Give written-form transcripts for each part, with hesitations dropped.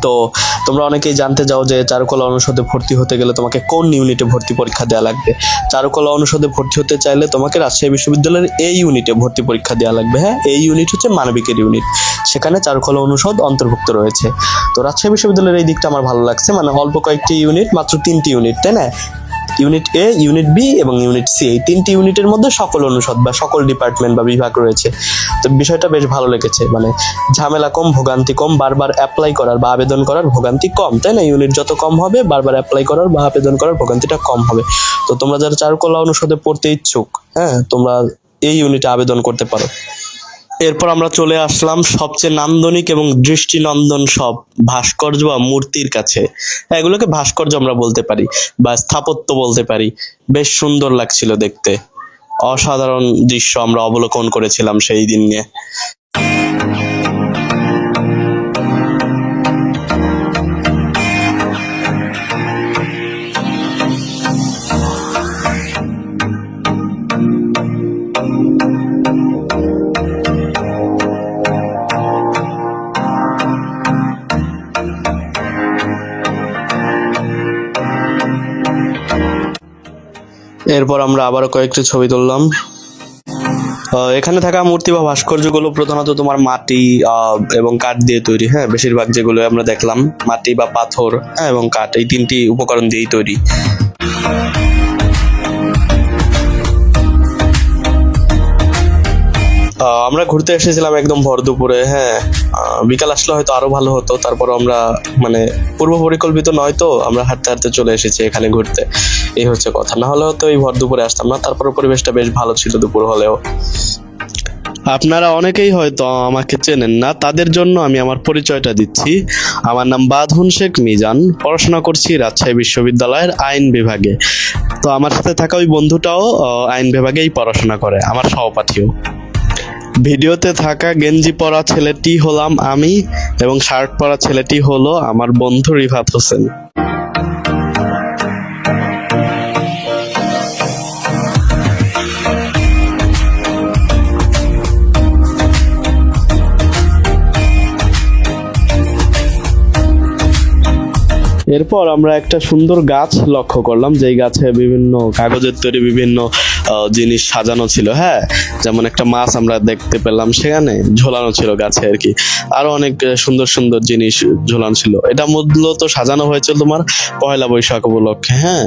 তো তোমরা অনেকেই জানতে চাও যে চারুকলা অনুষদে ভর্তি হতে গেলে তোমাকে কোন ইউনিটে ভর্তি পরীক্ষা দেওয়া লাগবে। চারুকলা অনুষদে ভর্তি হতে চাইলে তোমাকে রাজশাহী বিশ্ববিদ্যালয়ের এই ইউনিটে ভর্তি পরীক্ষা দেওয়া লাগবে। হ্যাঁ, এই ইউনিট হচ্ছে মানবিকের ইউনিট, সেখানে চারুকলা অনুষদ অন্তর্ভুক্ত রয়েছে। তো রাজশাহী বিশ্ববিদ্যালয়ের এই দিকটা আমার ভালো লাগছে, মানে অল্প কয়েকটি ইউনিট, মাত্র 3টি ইউনিট, তাই না? ইউনিট এ, ইউনিট বি এবং ইউনিট সি, এই 3টি ইউনিটের মধ্যে সকল অনুষদ বা সকল ডিপার্টমেন্ট বা বিভাগ রয়েছে। তো বিষয়টা বেশ ভালো লেগেছে, মানে ঝামেলা কম, ভোগান্তি কম, বারবার অ্যাপ্লাই করার বা আবেদন করার ভোগান্তি কম, তাই না? ইউনিট যত কম হবে বারবার অ্যাপ্লাই করার বা আবেদন করার ভোগান্তিটা কম হবে। তো তোমরা যারা চারুকলা অনুষদে পড়তে ইচ্ছুক, হ্যাঁ, তোমরা এই ইউনিটে আবেদন করতে পারো। এরপর আমরা চলে আসলাম সবচেয়ে নান্দনিক এবং দৃষ্টিনন্দন সব ভাস্কর্য বা মূর্তির কাছে। এগুলোকে ভাস্কর্য আমরা বলতে পারি বা স্থাপত্য বলতে পারি। বেশ সুন্দর লাগছিল দেখতে, অসাধারণ দৃশ্য আমরা অবলোকন করেছিলাম সেই দিন নিয়ে। এরপর আমরা আবারও কয়েকটি ছবি তুললাম। এখানে থাকা মূর্তি বা ভাস্কর্যগুলো প্রধানত তোমার মাটি এবং কাঠ দিয়ে তৈরি। হ্যাঁ, বেশিরভাগ যেগুলো আমরা দেখলাম মাটি বা পাথর, হ্যাঁ, এবং কাঠ, এই 3টি উপকরণ দিয়েই তৈরি। আমরা ঘুরতে এসেছিলাম একদম ভর দুপুরে। হ্যাঁ, বিকাল আসলে হয়তো আরো ভালো হতো, তারপর আমরা মানে পূর্ব পরিকল্পিত নয়, তো আমরা হাঁটতে হাঁটতে চলে এসেছি এখানে ঘুরতে, এই হচ্ছে কথা। না হলে তো এই ভর দুপুরে আসতাম না। তারপর পরিবেশটা বেশ ভালো ছিল দুপুর হলেও। আপনারা অনেকেই হয়তো আমাকে চেনেন না, তাদের জন্য আমি আমার পরিচয়টা দিচ্ছি। আমার নাম বাঁধন শেখ মিজান, পড়াশোনা করছি রাজশাহী বিশ্ববিদ্যালয়ের আইন বিভাগে। তো আমার সাথে থাকা ওই বন্ধুটাও আইন বিভাগেই পড়াশোনা করে, আমার সহপাঠীও। ভিডিওতে থাকা গেঞ্জি পরা ছেলেটি হলাম আমি এবং শার্ট পরা ছেলেটি হলো আমার বন্ধু রিফাত হোসেন। এরপর আমরা একটা সুন্দর গাছ লক্ষ্য করলাম, যেই গাছে বিভিন্ন কাগজের তৈরি বিভিন্ন জিনিস সাজানো ছিল। হ্যাঁ, যেমন একটা মাছ আমরা দেখতে পেলাম সেখানে ঝোলানো ছিল গাছে আর কি। আরো অনেক সুন্দর সুন্দর জিনিস ঝোলানো ছিল। এটা মূলত সাজানো হয়েছিল তোমার পয়লা বৈশাখ উপলক্ষে। হ্যাঁ,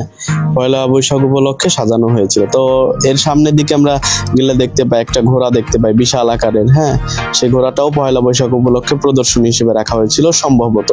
পয়লা বৈশাখ উপলক্ষে সাজানো হয়েছিল। তো এর সামনের দিকে আমরা গেলে দেখতে পাই একটা ঘোড়া দেখতে পাই, বিশাল আকারের। হ্যাঁ, সেই ঘোড়াটাও পয়লা বৈশাখ উপলক্ষে প্রদর্শনী হিসেবে রাখা হয়েছিল সম্ভবত।